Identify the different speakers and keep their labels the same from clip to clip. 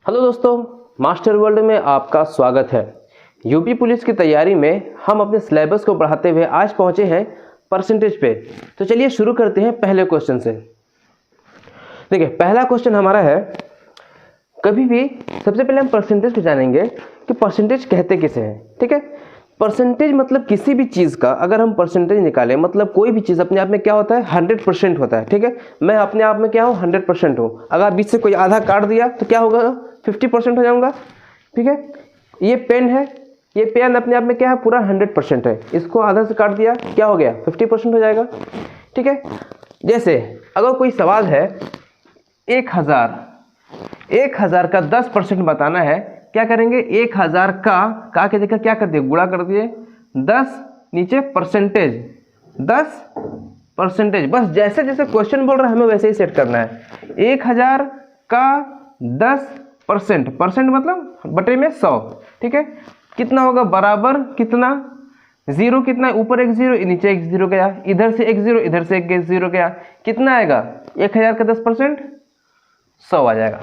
Speaker 1: Hello दोस्तों, master world में आपका स्वागत है। यूपी पुलिस की तैयारी में हम अपने सिलेबस को बढ़ाते हुए आज पहुंचे हैं परसेंटेज पे। तो चलिए शुरू करते हैं पहले क्वेश्चन से। देखिए, पहला क्वेश्चन हमारा है, कभी भी सबसे पहले हम परसेंटेज को जानेंगे कि परसेंटेज कहते किसे हैं। ठीक है, परसेंटेज मतलब किसी भी चीज़ का अगर हम परसेंटेज निकालें, मतलब कोई भी चीज़ अपने आप में क्या होता है, 100% होता है। ठीक है, मैं अपने आप में क्या हूँ, 100% हूँ। अगर बीच से कोई आधा काट दिया तो क्या होगा, 50% हो जाऊंगा। ठीक है, ये पेन है, ये पेन अपने आप में क्या है, पूरा 100% है। इसको आधा से काट दिया, क्या हो गया, 50% हो जाएगा। ठीक है, जैसे अगर कोई सवाल है 1000 का 10% बताना है, क्या करेंगे, 1000 का के जगह क्या कर दिए, गुणा कर दिए 10, नीचे परसेंटेज 10%। बस जैसे जैसे क्वेश्चन बोल रहा है हमें वैसे ही सेट करना है। 1000 का 10%, परसेंट मतलब बटे में 100। ठीक है, कितना होगा, बराबर कितना, जीरो कितना, ऊपर एक जीरो नीचे एक जीरो गया, इधर से एक जीरो इधर से एक जीरो गया, कितना आएगा, 1000 का 10% 100 आ जाएगा।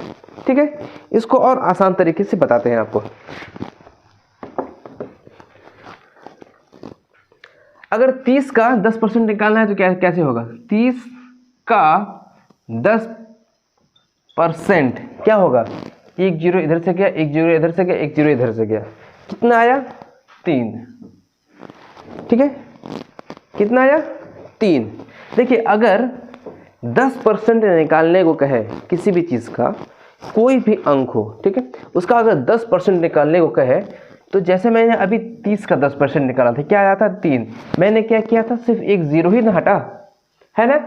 Speaker 1: ठीक है, इसको और आसान तरीके से बताते हैं आपको। अगर 30 का 10% निकालना है तो कैसे होगा, 30 का 10% क्या होगा, एक जीरो इधर से गया, एक जीरो इधर से गया, एक जीरो इधर से गया, कितना आया, 3। ठीक है, कितना आया, 3। देखिए, अगर 10% निकालने को कहे किसी भी चीज़ का, कोई भी अंक हो, ठीक है, उसका अगर 10% निकालने को कहे तो जैसे मैंने अभी 30 का 10% निकाला था, क्या आया था, 3। मैंने क्या किया था, सिर्फ एक जीरो ही ना हटा, है ना,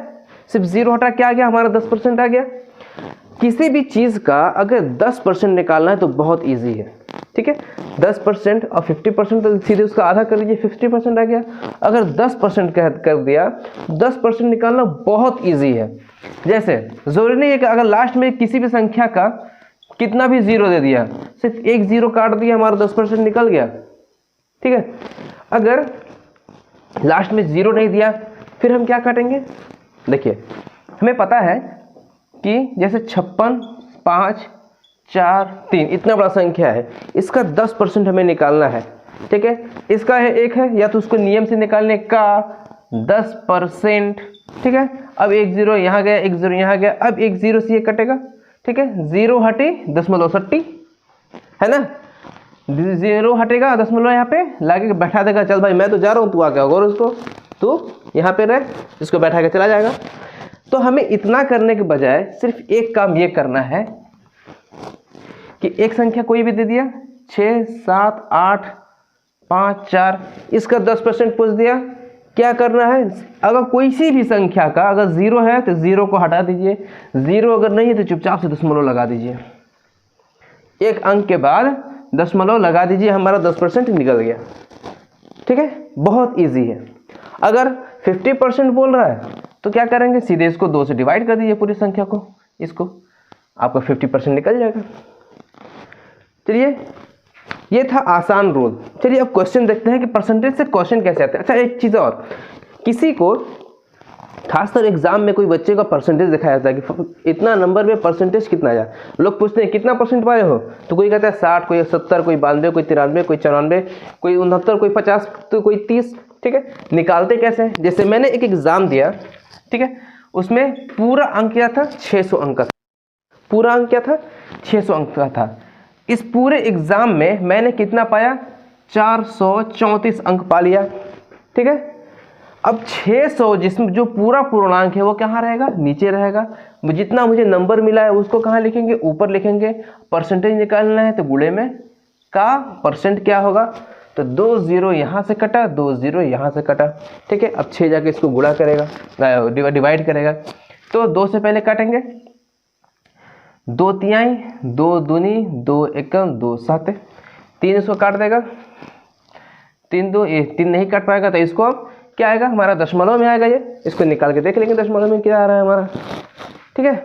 Speaker 1: सिर्फ जीरो हटा, क्या आ गया, हमारा 10% आ गया। किसी भी चीज़ का अगर 10% निकालना है तो बहुत ईजी है। ठीक है, 10% और 50% तो सीधे उसका आधा कर लीजिए, 50% आ गया। अगर 10% कर दिया, 10% निकालना बहुत इजी है। जैसे जरूरी नहीं है कि अगर लास्ट में किसी भी संख्या का कितना भी जीरो दे दिया, सिर्फ एक जीरो काट दिया, हमारा 10% निकल गया। ठीक है, अगर लास्ट में जीरो नहीं दिया फिर हम क्या काटेंगे। देखिए, हमें पता है कि जैसे 56, 5, 4, 3 इतना बड़ा संख्या है, इसका 10% हमें निकालना है। ठीक है, इसका है 1 है, या तो उसको नियम से निकालने का 10%। ठीक है, अब एक जीरो यहाँ गया, एक जीरो यहाँ गया, अब एक जीरो से ये कटेगा। ठीक है, जीरो हटे दशमलव सट्टी, है ना, जीरो हटेगा, दशमलव यहाँ पे लाके बैठा देगा, चल भाई मैं तो जा रहा हूँ, तू आ गया और उसको तू यहाँ पे रह, इसको बैठा के चला जाएगा। तो हमें इतना करने के बजाय सिर्फ एक काम ये करना है कि एक संख्या कोई भी दे दिया, 6, 7, 8, 5, 4, इसका 10% पूछ दिया, क्या करना है, अगर कोई सी भी संख्या का अगर जीरो है तो जीरो को हटा दीजिए, जीरो अगर नहीं है तो चुपचाप से दशमलव लगा दीजिए, एक अंक के बाद दशमलव लगा दीजिए, हमारा 10% निकल गया। ठीक है, बहुत इजी है। अगर 50% बोल रहा है तो क्या करेंगे, सीधे इसको 2 से डिवाइड कर दीजिए पूरी संख्या को, इसको, आपका 50% निकल जाएगा। चलिए, ये था आसान रूल। चलिए अब क्वेश्चन देखते हैं कि परसेंटेज से क्वेश्चन कैसे आते हैं। अच्छा, एक चीज़ और, किसी को खासकर एग्जाम में कोई बच्चे का परसेंटेज दिखाया जाता है कि इतना नंबर में परसेंटेज कितना आया, लोग पूछते हैं कितना परसेंट पाए हो, तो कोई कहता है 60, कोई 70, कोई 92, कोई 93, कोई 94, कोई 69, कोई 50, तो कोई 30। ठीक है, निकालते कैसे हैं, जैसे मैंने एक एग्जाम दिया, ठीक है, उसमें पूरा अंक क्या था, 600 अंक का था, पूरा अंक क्या था, 600 अंक का था। इस पूरे एग्जाम में मैंने कितना पाया, 434 अंक पा लिया। ठीक है, अब 600 जिसमें जो पूरा पूर्णांक है वो कहाँ रहेगा, नीचे रहेगा। जितना मुझे नंबर मिला है उसको कहाँ लिखेंगे, ऊपर लिखेंगे। परसेंटेज निकालना है तो गुणे में का परसेंट क्या होगा, तो 2 जीरो यहाँ से कटा, 2 जीरो यहाँ से कटा। ठीक है, अब 6 जाके इसको गुणा करेगा, डिवाइड करेगा, तो 2 से पहले काटेंगे, 2 तिहाई, 2 दूनी, 2 एकम, 2 साते, 3 इसको काट देगा, 3 2, 3 नहीं काट पाएगा तो इसको क्या आएगा, हमारा दशमलव में आएगा। ये इसको निकाल के देख लेंगे दशमलव में क्या आ रहा है हमारा। ठीक है,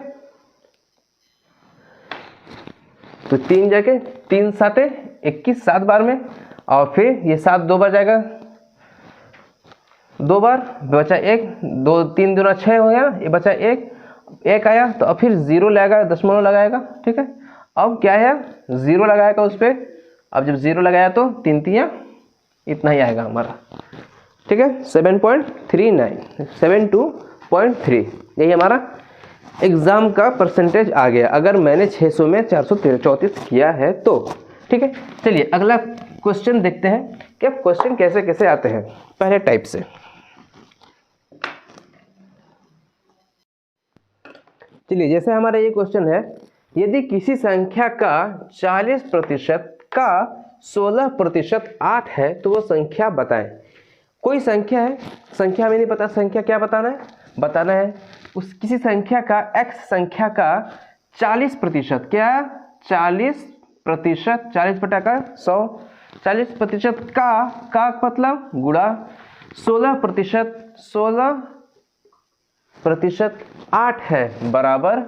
Speaker 1: तो 3 जाके 3 साते 21, 7 बार में, और फिर ये 7 2 बार जाएगा, 2 बार बचा 1, 2 3 दूना 6 हो गया, ये बचा 1 आया, तो अब फिर जीरो लगाएगा, दशमलव लगाएगा। ठीक है, अब क्या है, 0 लगाएगा उस पर। अब जब 0 लगाया तो 3 तियाँ इतना ही आएगा हमारा, ठीक है। 7.39 72.3 यही हमारा एग्ज़ाम का परसेंटेज आ गया, अगर मैंने 600 में 434 किया है तो, ठीक है। चलिए अगला क्वेश्चन देखते हैं कि अब क्वेश्चन कैसे कैसे आते हैं पहले टाइप से। चलिए जैसे हमारा ये क्वेश्चन है, यदि किसी संख्या का 40% का 16% 8 है तो वो संख्या बताएं। कोई संख्या है, संख्या हमें नहीं पता, संख्या क्या बताना है उस किसी संख्या का, x संख्या का 40%, क्या 40%, 40 का 100, 40% का मतलब गुणा 16%, 16% 8 है बराबर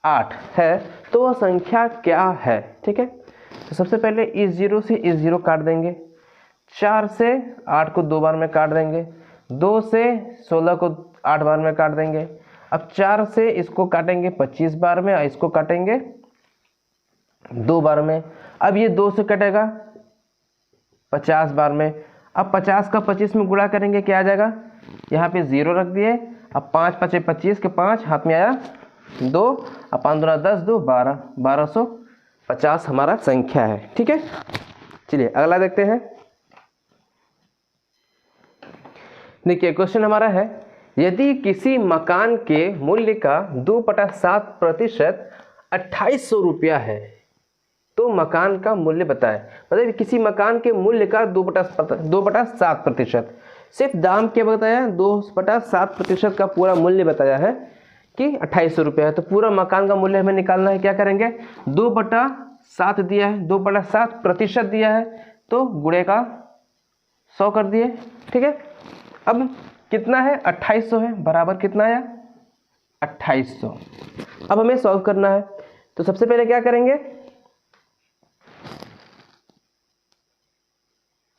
Speaker 1: 8 है तो वह संख्या क्या है, ठीक है। तो सबसे पहले इस 0 से इस 0 काट देंगे, 4 से 8 को 2 बार में काट देंगे, 2 से 16 को 8 बार में काट देंगे। अब 4 से इसको काटेंगे 25 बार में और इसको काटेंगे 2 बार में। अब ये 2 से कटेगा 50 बार में। अब 50 का 25 में गुणा करेंगे, क्या आ जाएगा, यहाँ पे 0 रख दिए। अब 5 5 25 के 5 हाथ में आया 2, अब 5 दूना 10, 2 12, 1250 हमारा संख्या है, ठीक है। चलिए अगला देखते हैं। देखिए क्वेश्चन हमारा है, यदि किसी मकान के मूल्य का 2/7% 2800 रुपया है तो मकान का मूल्य बताएं। मतलब किसी मकान के मूल्य का 2/7%, सिर्फ दाम क्या बताया, 2/7% का पूरा मूल्य बताया है कि 2800 रुपया है। तो पूरा मकान का मूल्य हमें निकालना है, क्या करेंगे, 2/7 दिया है, 2/7% दिया है तो गुणे का 100 कर दिए, ठीक है। अब कितना है, 2800 है, बराबर कितना आया 2800। अब हमें सॉल्व करना है, तो सबसे पहले क्या करेंगे,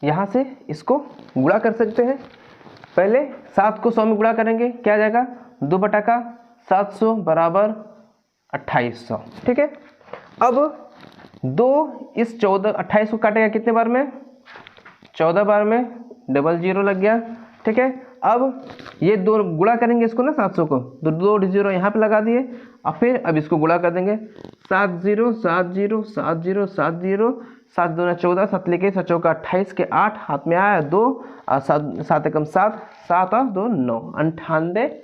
Speaker 1: यहां से इसको गुणा कर सकते हैं। पहले 7 को 100 में गुणा करेंगे, क्या आ जाएगा, 2/700 बराबर 2800, ठीक है। अब 2 इस 14 28 को काटेगा कितने बार में, 14 बार में, डबल 0 लग गया, ठीक है। अब ये 2 गुणा करेंगे इसको ना 700 को, तो 2 0 यहाँ पे लगा दिए। और फिर अब इसको गुणा कर देंगे, 7 0 7 0 7 0 7 0, 7 दूना 14, 7 लेके 7 चौका 28 के 8 हाथ में आया 2 और 7 एकम 7, 7 और 2 9, 98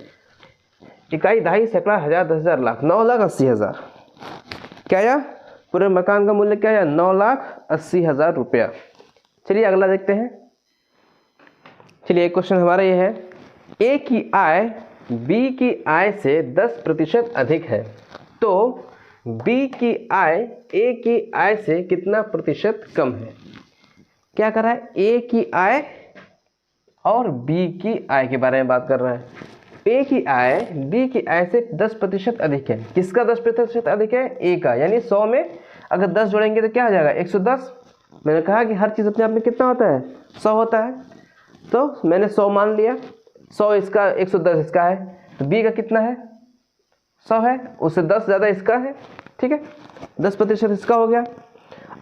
Speaker 1: इकाई दहाई सैकड़ा हजार 10,000 लाख, 9,80,000 क्या आया, पूरे मकान का मूल्य क्या आया, 9,80,000 रुपया। चलिए अगला देखते हैं। चलिए एक क्वेश्चन हमारा ये है, ए की आय बी की आय से 10% अधिक है तो बी की आय ए की आय से कितना प्रतिशत कम है। क्या कर रहा है, ए की आय और बी की आय के बारे में बात कर रहा है। ए की आय बी की आय से 10% अधिक है। किसका 10% अधिक है, ए का, यानी 100 में अगर 10 जोड़ेंगे तो क्या हो जाएगा 110। मैंने कहा कि हर चीज़ अपने आप में कितना होता है, 100 होता है, तो मैंने 100 मान लिया, 100 इसका 110 इसका है, तो बी का कितना है 100 है, उससे 10 ज़्यादा इसका है, ठीक है, 10% इसका हो गया।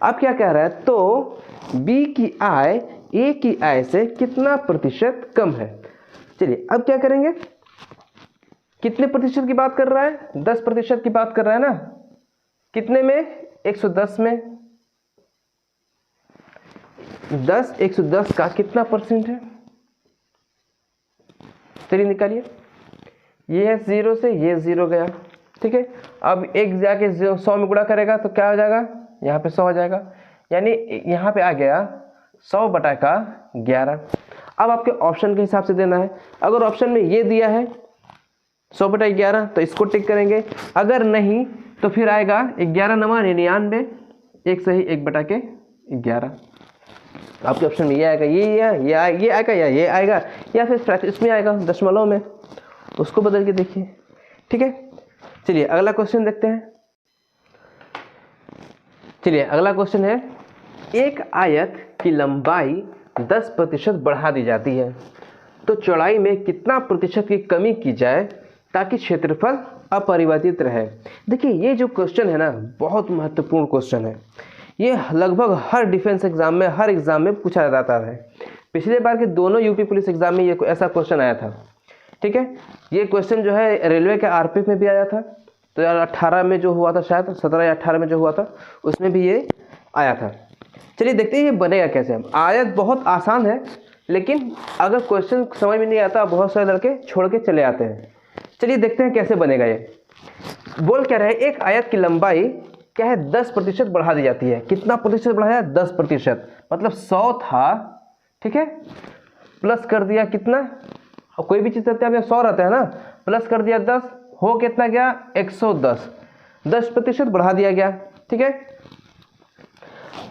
Speaker 1: अब क्या कह रहा है, तो बी की आय ए की आय से कितना प्रतिशत कम है। चलिए अब क्या करेंगे, कितने प्रतिशत की बात कर रहा है, 10% की बात कर रहा है ना, कितने में 110 में, 10 110 का कितना परसेंट है, चलिए निकालिए। ये है 0 से ये 0 गया, ठीक है। अब एक जाके 100 में गुणा करेगा तो क्या हो जाएगा, यहाँ पे 100 हो जाएगा, यानी यहाँ पे आ गया 100/11। अब आपके ऑप्शन के हिसाब से देना है। अगर ऑप्शन में ये दिया है 100/11 तो इसको टिक करेंगे, अगर नहीं तो फिर आएगा 11 9 99, एक सही 1/11। आपके ऑप्शन में ये आएगा, ये आएगा, या ये आएगा, या फिर इसमें आएगा दशमलव में, उसको बदल के देखिए, ठीक है। चलिए अगला क्वेश्चन देखते हैं। चलिए अगला क्वेश्चन है, एक आयत की लंबाई 10% बढ़ा दी जाती है तो चौड़ाई में कितना प्रतिशत की कमी की जाए ताकि क्षेत्रफल अपरिवर्तित रहे। देखिए ये जो क्वेश्चन है ना बहुत महत्वपूर्ण क्वेश्चन है। ये लगभग हर डिफेंस एग्जाम में, हर एग्जाम में पूछा जाता है। पिछले बार के दोनों यूपी पुलिस एग्जाम में ये ऐसा क्वेश्चन आया था। ठीक है, ये क्वेश्चन जो है रेलवे के आरपीएफ में भी आया था, तो 2018 में जो हुआ था, शायद 17 या 18 में जो हुआ था उसमें भी ये आया था। चलिए देखते हैं ये बनेगा कैसे। आयत बहुत आसान है, लेकिन अगर क्वेश्चन समझ में नहीं आता बहुत सारे लड़के छोड़ के चले आते हैं। चलिए देखते हैं कैसे बनेगा ये। बोल क्या रहे, एक आयत की लंबाई क्या है 10% बढ़ा दी जाती है। कितना प्रतिशत बढ़ाया? 10%। मतलब 100 था, ठीक है, प्लस कर दिया कितना, और कोई भी चीज़ रहता है 100 रहता है ना, प्लस कर दिया 10, हो कितना गया 110, 10% बढ़ा दिया गया। ठीक है,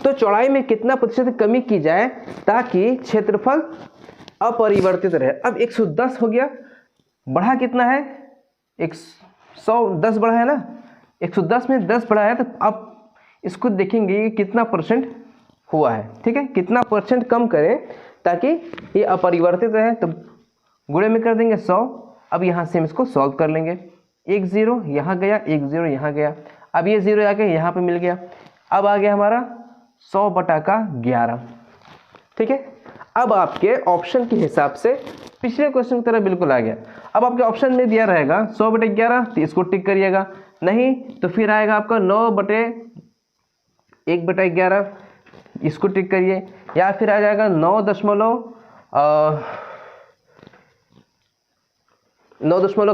Speaker 1: तो चौड़ाई में कितना प्रतिशत कमी की जाए ताकि क्षेत्रफल अपरिवर्तित रहे। अब 110 हो गया, बढ़ा कितना है 110 बढ़ा है ना, 110 में 10 बढ़ा है, तो अब इसको देखेंगे कि कितना परसेंट हुआ है। ठीक है, कितना परसेंट कम करें ताकि ये अपरिवर्तित रहे, तो गुणे में कर देंगे 100। अब यहाँ से हम इसको सॉल्व कर लेंगे। 1 0 यहाँ गया, 1 0 यहाँ गया, अब ये 0 आके यहाँ पे मिल गया। अब आ गया हमारा 100/11। ठीक है, अब आपके ऑप्शन के हिसाब से पिछले क्वेश्चन की तरह बिल्कुल आ गया। अब आपके ऑप्शन में दिया रहेगा 100/11, तो इसको टिक करिएगा, नहीं तो फिर आएगा आपका 9/1/11, इसको टिक करिए, या फिर आ जाएगा 9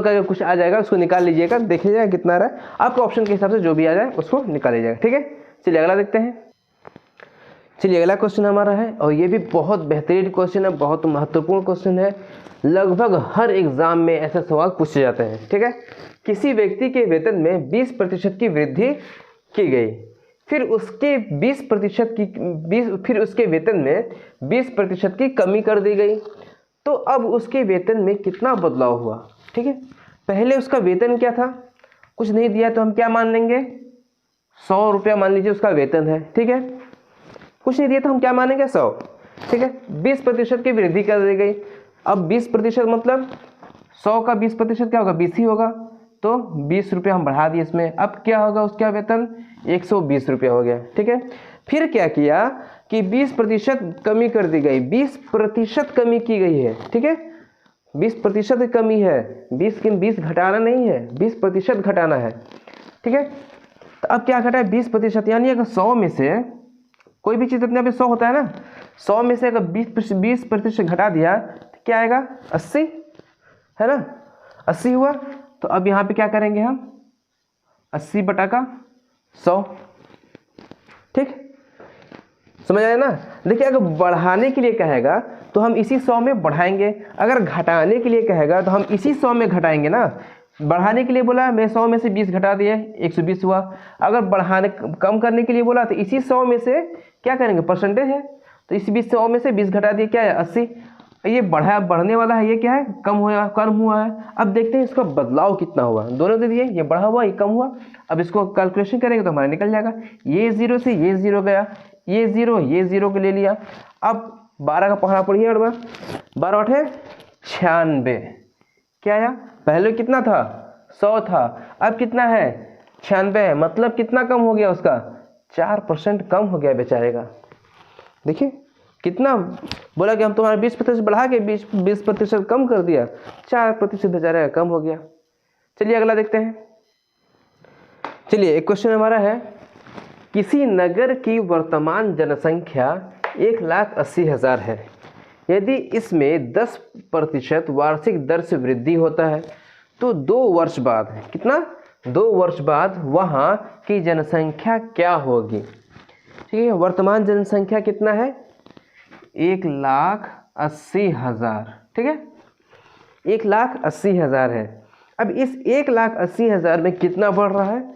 Speaker 1: का कुछ आ जाएगा, उसको निकाल लीजिएगा, देखिएगा कितना आ रहा है। आपके ऑप्शन के हिसाब से जो भी आ जाए उसको निकाल लीजिएगा। ठीक है, चलिए अगला देखते हैं। चलिए अगला क्वेश्चन हमारा है, और ये भी बहुत बेहतरीन क्वेश्चन है, बहुत महत्वपूर्ण क्वेश्चन है। लगभग हर एग्जाम में ऐसे सवाल पूछे जाते हैं। ठीक है, किसी व्यक्ति के वेतन में 20% की वृद्धि की गई, फिर उसके 20% फिर उसके वेतन में 20% की कमी कर दी गई, तो अब उसके वेतन में कितना बदलाव हुआ। ठीक है, पहले उसका वेतन क्या था, कुछ नहीं दिया तो हम क्या मान लेंगे, 100 रुपया मान लीजिए उसका वेतन है। ठीक है, कुछ नहीं दिया तो हम क्या मानेंगे 100। ठीक है, 20% की वृद्धि कर दी गई। अब 20% मतलब 100 का 20% क्या होगा, 20 ही होगा, तो 20 रुपया हम बढ़ा दिए इसमें। अब क्या होगा, उसका वेतन 120 रुपया हो गया। ठीक है, फिर क्या किया कि 20% कमी कर दी गई, 20% कमी की गई है। ठीक है, 20% की कमी है, 20 घटाना नहीं है, 20% घटाना है। ठीक है, तो अब क्या घटा है 20%, यानी अगर 100 में से कोई भी चीज़ अपने आप 100 होता है ना, 100 में से अगर 20% घटा दिया तो क्या आएगा 80, है ना, 80 हुआ। तो अब यहाँ पे क्या करेंगे हम 80/100। ठीक, समझ आया ना। देखिए अगर बढ़ाने के लिए कहेगा तो हम इसी 100 में बढ़ाएंगे, अगर घटाने के लिए कहेगा तो हम इसी 100 में घटाएंगे ना। बढ़ाने के लिए बोला मैं 100 में से 20 घटा दिए 120 हुआ, अगर बढ़ाने कम करने के लिए बोला तो इसी 100 में से क्या करेंगे, परसेंटेज है, तो इसी 100 में से 20 घटा दिए, क्या है 80। ये बढ़ने वाला है, ये क्या है कम हुआ है। अब देखते हैं इसका बदलाव कितना हुआ, दोनों दे दिए, ये बढ़ा हुआ ये कम हुआ। अब इसको कैलकुलेशन करेंगे तो हमारा निकल जाएगा, ये 0 से ये 0 गया, ये 0 को ले लिया। अब 12 का पहाड़ा पढ़िए, और 12 8 है 96, क्या आया, पहले कितना था 100 था, अब कितना है 96 है, मतलब कितना कम हो गया उसका 4% कम हो गया बेचारे का। देखिए कितना बोला कि हम तुम्हारा 20% बढ़ा के 20% कम कर दिया, 4% बेचारे का कम हो गया। चलिए अगला देखते हैं। चलिए एक क्वेश्चन हमारा है, किसी नगर की वर्तमान जनसंख्या 1,80,000 है, यदि इसमें 10% वार्षिक दर से वृद्धि होता है तो 2 वर्ष बाद, कितना 2 वर्ष बाद वहाँ की जनसंख्या क्या होगी। ठीक है, वर्तमान जनसंख्या कितना है 1,80,000। ठीक है, 1,80,000 है। अब इस 1,80,000 में कितना बढ़ रहा है,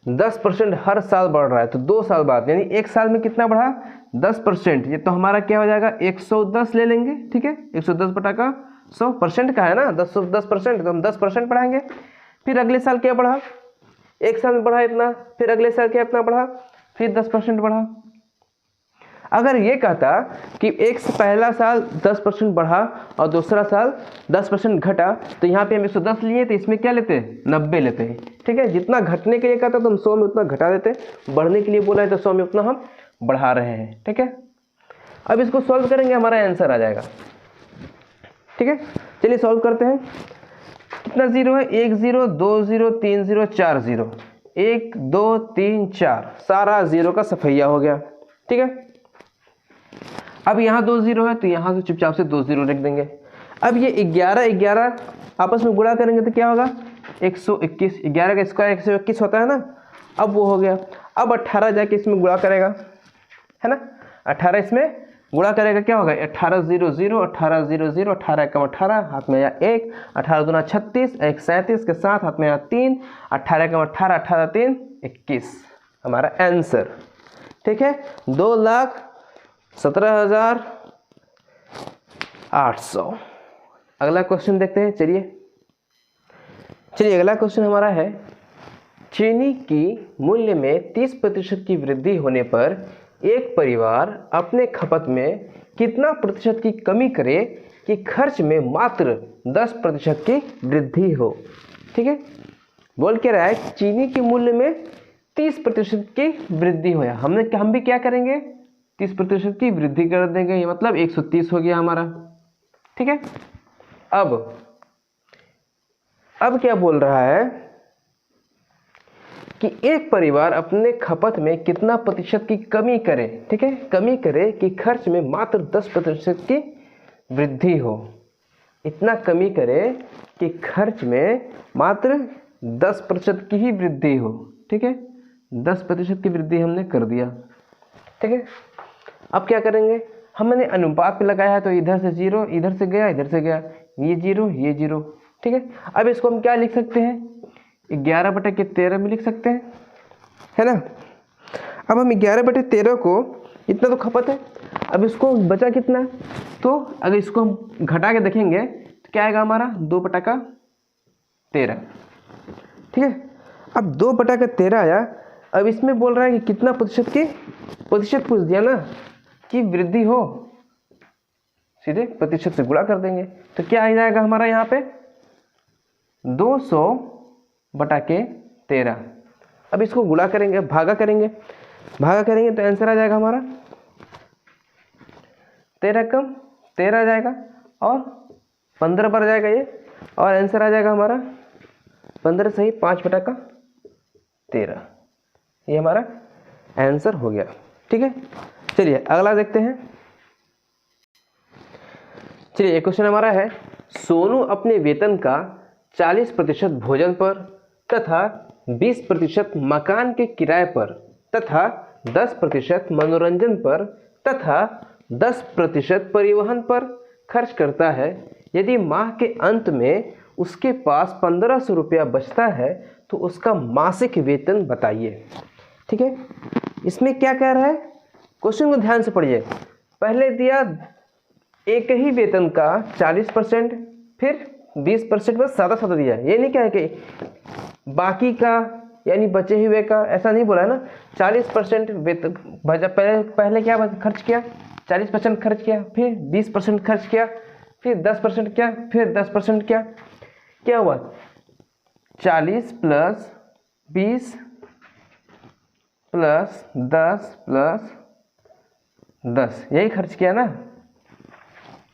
Speaker 1: 10% हर साल बढ़ रहा है, तो 2 साल बाद यानी 1 साल में कितना बढ़ा 10%, ये तो हमारा क्या हो जाएगा 110 ले लेंगे। ठीक है, 110/100% का है ना, 10%, तो हम 10% बढ़ाएंगे। फिर अगले साल क्या बढ़ा, 1 साल में बढ़ा इतना, फिर अगले साल क्या इतना बढ़ा, फिर 10% बढ़ा। अगर ये कहता कि एक से पहला साल 10% बढ़ा और दूसरा साल 10% घटा, तो यहाँ पे हम 110 लिए तो इसमें क्या लेते हैं 90 लेते हैं। ठीक है, जितना घटने के लिए कहता तो हम 100 में उतना घटा देते, बढ़ने के लिए बोला है तो 100 में उतना हम बढ़ा रहे हैं। ठीक है, अब इसको सॉल्व करेंगे, हमारा आंसर आ जाएगा। ठीक है, चलिए सॉल्व करते हैं। कितना जीरो है, 1 0 2 0 3 0 4 0, 1 2 3 4, सारा जीरो का सफैया हो गया। ठीक है, अब यहाँ 2 0 है तो यहाँ से चुपचाप से 2 0 रख देंगे। अब ये 11 11 आपस में गुणा करेंगे तो क्या होगा 121, 11 का स्क्वायर 121 होता है ना, अब वो हो गया। अब 18 जाके इसमें गुणा करेगा, है ना, 18 इसमें गुणा करेगा, क्या होगा 18 0 0, 18 0 0, 18 कम 18, हाथ में आया 1, 18 दूना 36, 1 37 के साथ हाथ में आया 3, 18 कम 18, 18 3 21, हमारा आंसर। ठीक है, 2,17,800। अगला क्वेश्चन देखते हैं। चलिए अगला क्वेश्चन हमारा है, चीनी की मूल्य में 30% की वृद्धि होने पर एक परिवार अपने खपत में कितना प्रतिशत की कमी करे कि खर्च में मात्र 10% की वृद्धि हो। ठीक है, बोल क्या रहा है, चीनी के मूल्य में 30% की वृद्धि हो, हम भी क्या करेंगे 30% की वृद्धि कर देंगे, ये मतलब 130 हो गया हमारा। ठीक है, अब क्या बोल रहा है कि एक परिवार अपने खपत में कितना प्रतिशत की कमी करे। ठीक है, कमी करे कि खर्च में मात्र 10% की वृद्धि हो, इतना कमी करे कि खर्च में मात्र 10% की ही वृद्धि हो। ठीक है, 10% की वृद्धि हमने कर दिया। ठीक है, अब क्या करेंगे, हमने अनुपात पे लगाया है तो इधर से 0, इधर से गया, इधर से गया, ये 0 ये 0। ठीक है, अब इसको हम क्या लिख सकते हैं 11/13 में लिख सकते हैं, है ना। अब हम 11/13 को, इतना तो खपत है, अब इसको बचा कितना, तो अगर इसको हम घटा के देखेंगे तो क्या आएगा हमारा 2/13। ठीक है, अब 2/13 आया। अब इसमें बोल रहा है कि कितना प्रतिशत पूछ दिया ना कि वृद्धि हो, सीधे प्रतिशत से गुणा कर देंगे तो क्या आ जाएगा हमारा यहाँ पे 200/13। अब इसको गुणा करेंगे, भागा करेंगे तो आंसर आ जाएगा हमारा 13 कम 13 आ जाएगा और 15 पर जाएगा ये, और आंसर आ जाएगा हमारा 15 सही 5/13, ये हमारा आंसर हो गया। ठीक है, चलिए अगला देखते हैं। चलिए एक क्वेश्चन हमारा है, सोनू अपने वेतन का 40% भोजन पर तथा 20% मकान के किराए पर तथा 10% मनोरंजन पर तथा 10% परिवहन पर खर्च करता है। यदि माह के अंत में उसके पास 1500 रुपया बचता है तो उसका मासिक वेतन बताइए। ठीक है, इसमें क्या कह रहा है, क्वेश्चन को ध्यान से पढ़िए। पहले दिया एक ही वेतन का 40%, फिर 20% बस सादा सादा दिया, ये नहीं क्या है कि बाकी का यानी बचे हुए का, ऐसा नहीं बोला है ना। 40% वेतन बचा, पहले क्या खर्च किया 40% खर्च किया, फिर 20% खर्च किया, फिर 10% किया, फिर 10% किया, क्या हुआ 40 + 20 + 10 + 10, यही खर्च किया ना,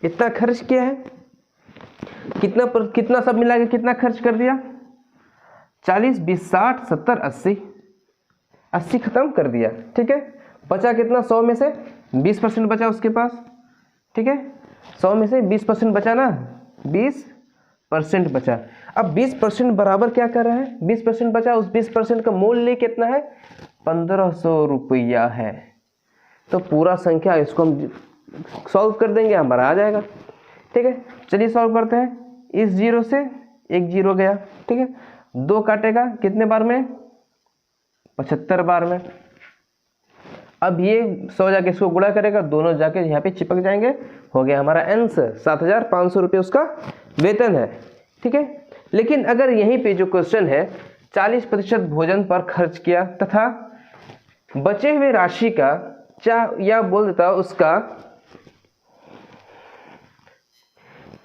Speaker 1: इतना खर्च किया है। कितना सब मिला के कितना खर्च कर दिया 40 20 60 70 80 खत्म कर दिया। ठीक है, बचा कितना 100 में से 20% बचा उसके पास। ठीक है, 100 में से 20% बचा ना, 20% बचा। अब 20% बराबर क्या कर रहा है, 20% बचा, उस 20% का मूल्य कितना है 1500 रुपया है। तो पूरा संख्या इसको हम सॉल्व कर देंगे, हमारा आ जाएगा। ठीक है, चलिए सॉल्व करते हैं। इस 0 से एक 0 गया। ठीक है, 2 काटेगा कितने बार में 75 बार में। अब ये 100 जाके इसको गुणा करेगा, दोनों जाके यहाँ पे चिपक जाएंगे, हो गया हमारा आंसर 7500 रुपये उसका वेतन है। ठीक है, लेकिन अगर यहीं पे जो क्वेश्चन है 40% भोजन पर खर्च किया तथा बचे हुए राशि का या बोल देता उसका,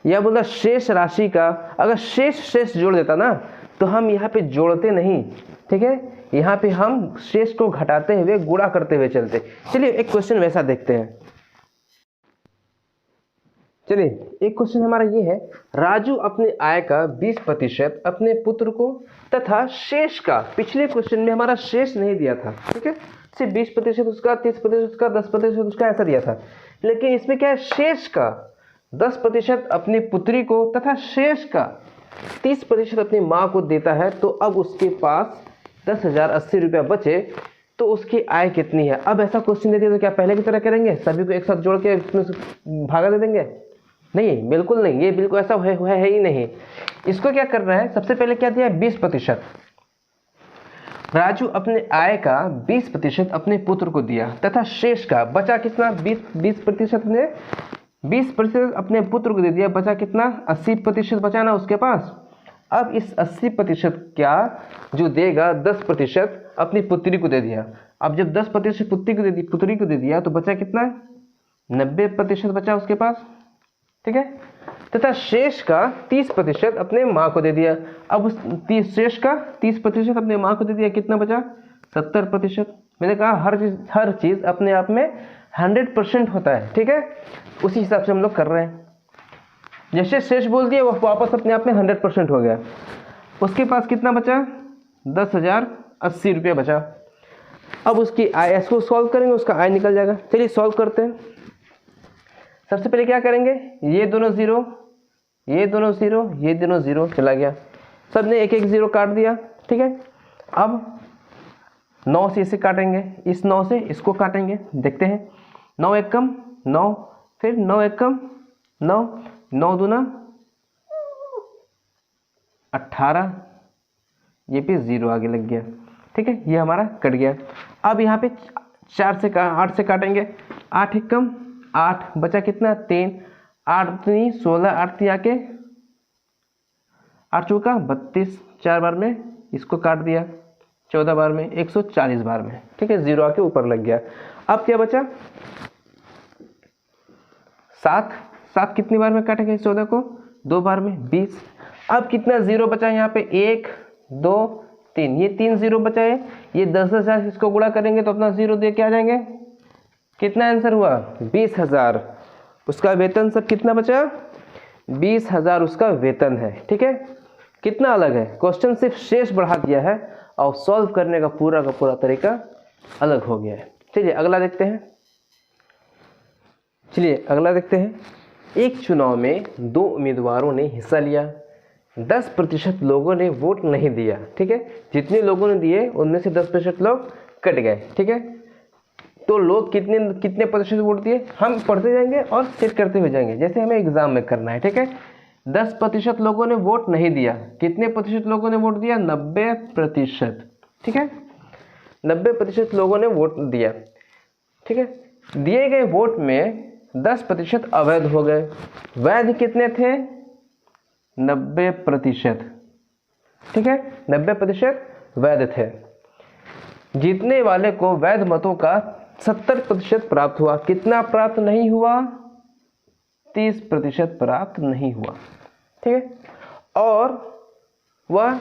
Speaker 1: या बोलता शेष राशि का, अगर शेष जोड़ देता ना तो हम यहाँ पे जोड़ते नहीं, ठीक है, यहाँ पे हम शेष को घटाते हुए गुणा करते हुए चलते। चलिए एक क्वेश्चन वैसा देखते हैं। चलिए एक क्वेश्चन हमारा ये है, राजू अपने आय का 20% अपने पुत्र को तथा शेष का, पिछले क्वेश्चन में हमारा शेष नहीं दिया था, ठीक है, सिर्फ 20% उसका, 30% उसका, 10% उसका ऐसा दिया था, लेकिन इसमें क्या है, शेष का 10% अपनी पुत्री को तथा शेष का 30% अपनी माँ को देता है। तो अब उसके पास 10,080 रुपया बचे तो उसकी आय कितनी है। अब ऐसा क्वेश्चन दे दिया तो क्या पहले की तरह करेंगे, सभी को एक साथ जोड़ के इसमें भागा दे देंगे? नहीं, बिल्कुल नहीं, ये बिल्कुल ऐसा है ही नहीं। इसको क्या करना है, सबसे पहले क्या दिया है, 20%। राजू अपने आय का 20% अपने पुत्र को दिया तथा शेष का बचा कितना, 20% ने 20% अपने पुत्र को दे दिया, बचा कितना, 80% बचा ना उसके पास। अब इस 80% क्या जो देगा 10% अपनी पुत्री को दे दिया। अब जब 10% पुत्री को दे दिया तो बचा कितना, 90% बचा उसके पास, ठीक है, तथा शेष का 30% अपने माँ को दे दिया। अब उस शेष का 30% अपने माँ को दे दिया, कितना बचा, 70%। मैंने कहा हर चीज अपने आप में 100% होता है, ठीक है, उसी हिसाब से हम लोग कर रहे हैं। जैसे शेष बोल दिया वो वापस अपने आप में 100% हो गया। उसके पास कितना बचा, 10,080 रुपया बचा। अब उसकी आय, इसको सॉल्व करेंगे, उसका आय निकल जाएगा। चलिए सॉल्व करते हैं। सबसे पहले क्या करेंगे, ये दोनों जीरो, ये दोनों जीरो, ये दोनों जीरो चला गया, सब ने एक एक जीरो काट दिया, ठीक है। अब 9 से इसे काटेंगे, इस 9 से इसको काटेंगे, देखते हैं। 9 एकम 9, फिर 9 एकम 9, 9 दूना 18, ये पे जीरो आगे लग गया, ठीक है, ये हमारा कट गया। अब यहाँ पे 8 से काटेंगे, 8 एकम 8, बचा कितना, 3, 8 दूनी 16, 8 तीन आके 8 चौका 32, 4 बार में इसको काट दिया, 14 बार में 140 बार में, ठीक है, जीरो आके ऊपर लग गया। अब क्या बचा, 7 कितनी बार में काटेंगे 14 को, 2 बार में 20। अब कितना जीरो बचा यहाँ पे, 1 2 3, ये 3 जीरो बचा है। ये 10,000 इसको गुणा करेंगे तो अपना जीरो दे के आ जाएंगे। कितना आंसर हुआ, 20,000। उसका वेतन सब कितना बचा, 20,000 उसका वेतन है, ठीक है। कितना अलग है, क्वेश्चन सिर्फ शेष बढ़ा दिया है और सॉल्व करने का पूरा तरीका अलग हो गया है। चलिए अगला देखते हैं। एक चुनाव में 2 उम्मीदवारों ने हिस्सा लिया, 10% लोगों ने वोट नहीं दिया, ठीक है। जितने लोगों ने दिए उनमें से 10% लोग कट गए, ठीक है। तो लोग कितने प्रतिशत वोट दिए, हम पढ़ते जाएंगे और चेक करते हुए जाएंगे, जैसे हमें एग्जाम में करना है, ठीक है। 10% लोगों ने वोट नहीं दिया, कितने प्रतिशत लोगों ने वोट दिया, 90%, ठीक है, 90% लोगों ने वोट दिया, ठीक है। दिए गए वोट में 10% अवैध हो गए, वैध कितने थे, 90%, ठीक है, 90% वैध थे। जीतने वाले को वैध मतों का 70% प्राप्त हुआ, कितना प्राप्त नहीं हुआ, 30% प्राप्त नहीं हुआ, ठीक है। और वह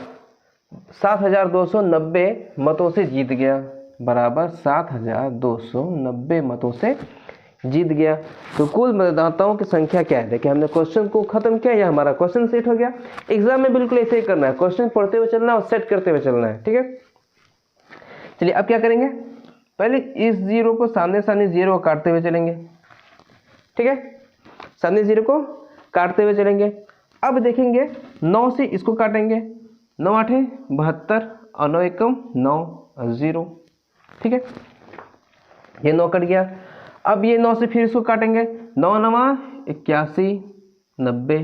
Speaker 1: 7,290 मतों से जीत गया, बराबर 7,290 मतों से जीत गया। तो कुल मतदाताओं की संख्या क्या है, देखिए हमने क्वेश्चन को खत्म किया, या हमारा क्वेश्चन सेट हो गया। एग्जाम में बिल्कुल ऐसे ही करना है, क्वेश्चन पढ़ते हुए चलना और सेट करते हुए चलना है, ठीक है। चलिए अब क्या करेंगे, पहले इस जीरो को सामने जीरो काटते हुए चलेंगे, ठीक है, सामने जीरो को काटते हुए चलेंगे। अब देखेंगे 9 से इसको काटेंगे, 9 8 72 और 9 एकम 9 0, ठीक है, ये 9 कट गया। अब ये 9 से फिर इसको काटेंगे, 9 9 81 90।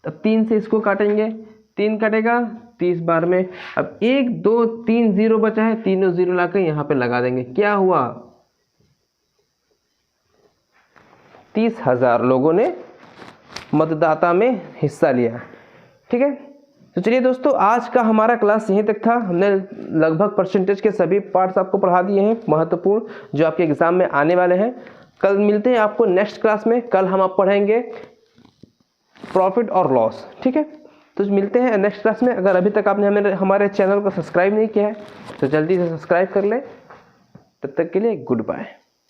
Speaker 1: अब 3 से इसको काटेंगे, 3 कटेगा 30 बार में। अब 1 2 3 जीरो बचा है, तीनों जीरो लाकर यहाँ पे लगा देंगे, क्या हुआ, 30,000 लोगों ने मतदाता में हिस्सा लिया, ठीक है। तो चलिए दोस्तों, आज का हमारा क्लास यहीं तक था। हमने लगभग परसेंटेज के सभी पार्ट्स आपको पढ़ा दिए हैं महत्वपूर्ण, जो आपके एग्जाम में आने वाले हैं। कल मिलते हैं आपको नेक्स्ट क्लास में। कल हम आप पढ़ेंगे प्रॉफिट और लॉस, ठीक है। तो मिलते हैं नेक्स्ट क्लास में। अगर अभी तक आपने हमारे चैनल को सब्सक्राइब नहीं किया है तो जल्दी से सब्सक्राइब कर लें। तब तक के लिए गुड बाय।